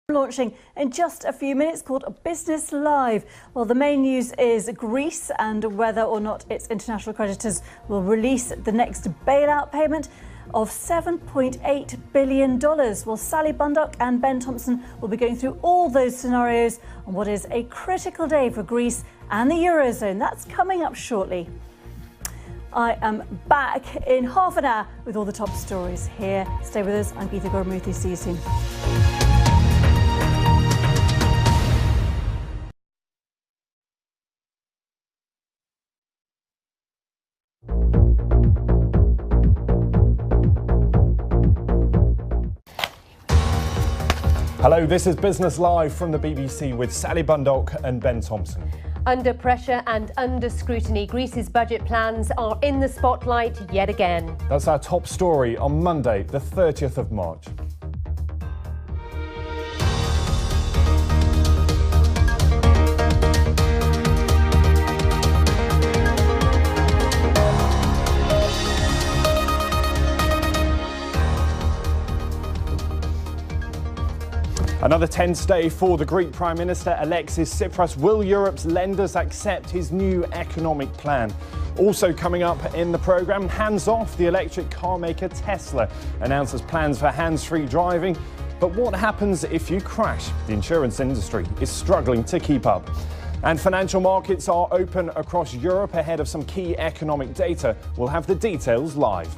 Launching in just a few minutes, called Business Live. Well, the main news is Greece and whether or not its international creditors will release the next bailout payment of $7.8 billion. Well, Sally Bundock and Ben Thompson will be going through all those scenarios on what is a critical day for Greece and the Eurozone. That's coming up shortly. I am back in half an hour with all the top stories here. Stay with us. I'm Geeta Gurumurthy. See you soon. Hello, this is Business Live from the BBC with Sally Bundock and Ben Thompson. Under pressure and under scrutiny, Greece's budget plans are in the spotlight yet again. That's our top story on Monday, the 30th of March. Another tense day for the Greek Prime Minister Alexis Tsipras. Will Europe's lenders accept his new economic plan? Also coming up in the programme, hands off. The electric car maker Tesla announces plans for hands-free driving. But what happens if you crash? The insurance industry is struggling to keep up. And financial markets are open across Europe ahead of some key economic data. We'll have the details live.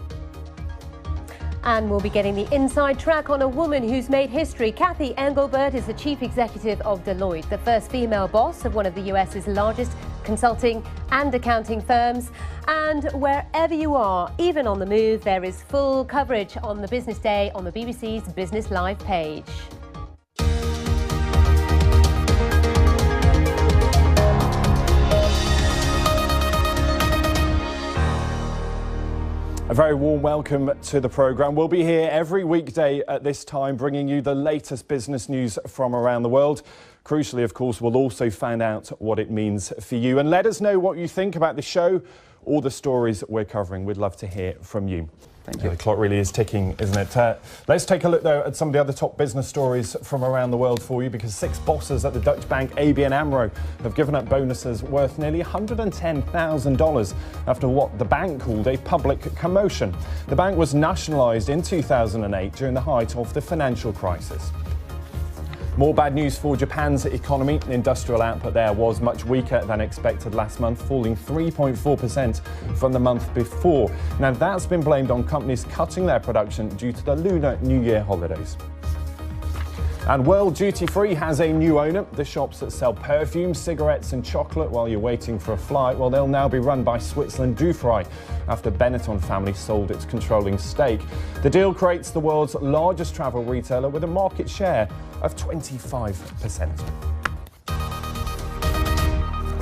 And we'll be getting the inside track on a woman who's made history. Cathy Engelbert is the chief executive of Deloitte, the first female boss of one of the US's largest consulting and accounting firms. And wherever you are, even on the move, there is full coverage on the business day on the BBC's Business Live page. A very warm welcome to the programme. We'll be here every weekday at this time, bringing you the latest business news from around the world. Crucially, of course, we'll also find out what it means for you. And let us know what you think about the show or the stories we're covering. We'd love to hear from you. Thank you. The clock really is ticking, isn't it? Let's take a look, though, at some of the other top business stories from around the world for you, because 6 bosses at the Dutch bank ABN AMRO have given up bonuses worth nearly $110,000 after what the bank called a public commotion. The bank was nationalised in 2008 during the height of the financial crisis. More bad news for Japan's economy. Industrial output there was much weaker than expected last month, falling 3.4% from the month before. Now, that's been blamed on companies cutting their production due to the Lunar New Year holidays. And World Duty Free has a new owner. The shops that sell perfume, cigarettes and chocolate while you're waiting for a flight, well, they'll now be run by Switzerland Dufry after Benetton family sold its controlling stake. The deal creates the world's largest travel retailer with a market share of 25%.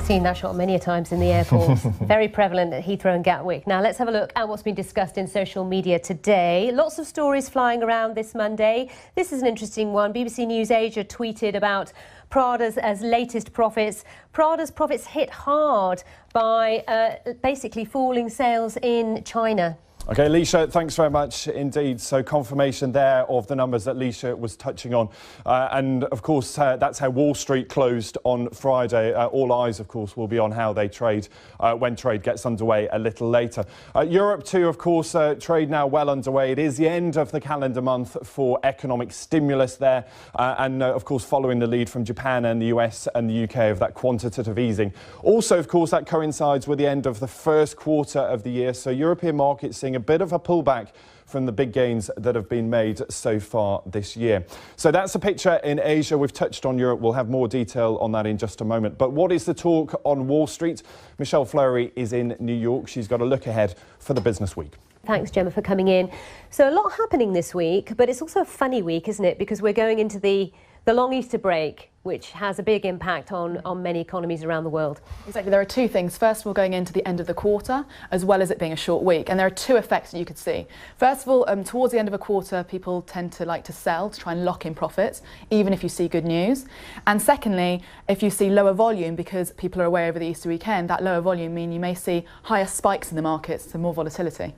Seen that shot many a times in the airports. Very prevalent at Heathrow and Gatwick. Now let's have a look at what's been discussed in social media today. Lots of stories flying around this Monday. This is an interesting one. BBC News Asia tweeted about Prada's latest profits. Prada's profits hit hard by basically falling sales in China. OK, Leisha, thanks very much indeed. So confirmation there of the numbers that Leisha was touching on. And of course, that's how Wall Street closed on Friday. All eyes, of course, will be on how they trade when trade gets underway a little later. Europe too, of course, trade now well underway. It is the end of the calendar month for economic stimulus there. And of course, following the lead from Japan and the US and the UK of that quantitative easing. Also, of course, that coincides with the end of the first quarter of the year. So European markets seeing a bit of a pullback from the big gains that have been made so far this year. So that's a picture in Asia. We've touched on Europe. We'll have more detail on that in just a moment. But what is the talk on Wall Street? Michelle Fleury is in New York. She's got a look ahead for the business week. Thanks, Gemma, for coming in. So a lot happening this week, but it's also a funny week, isn't it? Because we're going into the long Easter break, which has a big impact on many economies around the world. Exactly. There are two things. First of all, going into the end of the quarter, as well as it being a short week. And there are two effects that you could see. First of all, towards the end of a quarter, people tend to like to sell to try and lock in profits, even if you see good news. And secondly, if you see lower volume, because people are away over the Easter weekend, that lower volume means you may see higher spikes in the markets, so more volatility.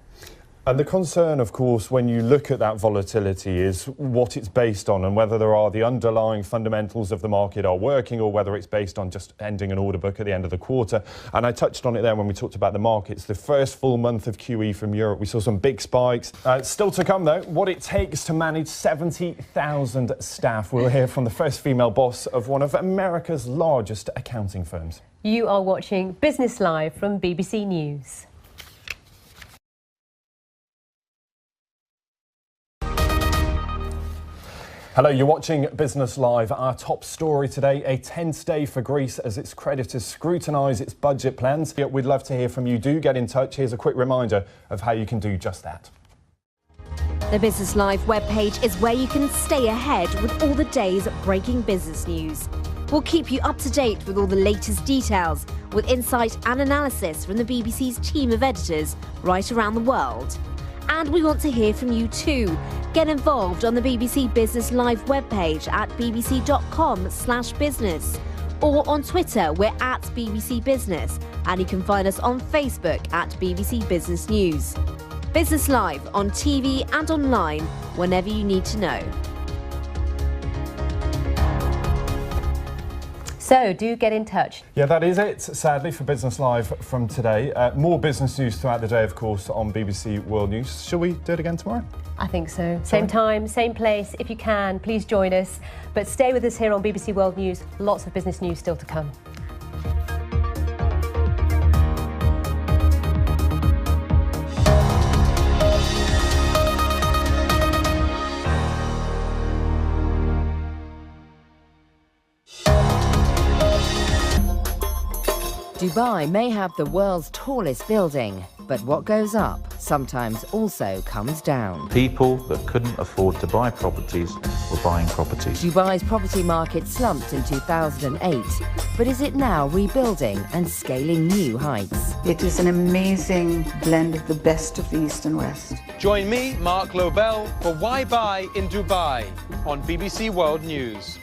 And the concern, of course, when you look at that volatility is what it's based on and whether there are the underlying fundamentals of the market are working or whether it's based on just ending an order book at the end of the quarter. And I touched on it there when we talked about the markets. The first full month of QE from Europe, we saw some big spikes. Still to come, though, what it takes to manage 70,000 staff. We'll hear from the first female boss of one of America's largest accounting firms. You are watching Business Live from BBC News. Hello, you're watching Business Live. Our top story today, a tense day for Greece as its creditors scrutinise its budget plans. We'd love to hear from you. Do get in touch. Here's a quick reminder of how you can do just that. The Business Live webpage is where you can stay ahead with all the day's breaking business news. We'll keep you up to date with all the latest details, with insight and analysis from the BBC's team of editors right around the world. And we want to hear from you too. Get involved on the BBC Business Live webpage at bbc.com/business. Or on Twitter, we're at BBC Business. And you can find us on Facebook at BBC Business News. Business Live on TV and online whenever you need to know. So do get in touch. Yeah, that is it, sadly, for Business Live from today. More business news throughout the day, of course, on BBC World News. Shall we do it again tomorrow? I think so. Same time, same place. If you can, please join us. But stay with us here on BBC World News. Lots of business news still to come. Dubai may have the world's tallest building, but what goes up sometimes also comes down. People that couldn't afford to buy properties were buying properties. Dubai's property market slumped in 2008, but is it now rebuilding and scaling new heights? It is an amazing blend of the best of the East and West. Join me, Mark Lobel, for Why Buy in Dubai on BBC World News.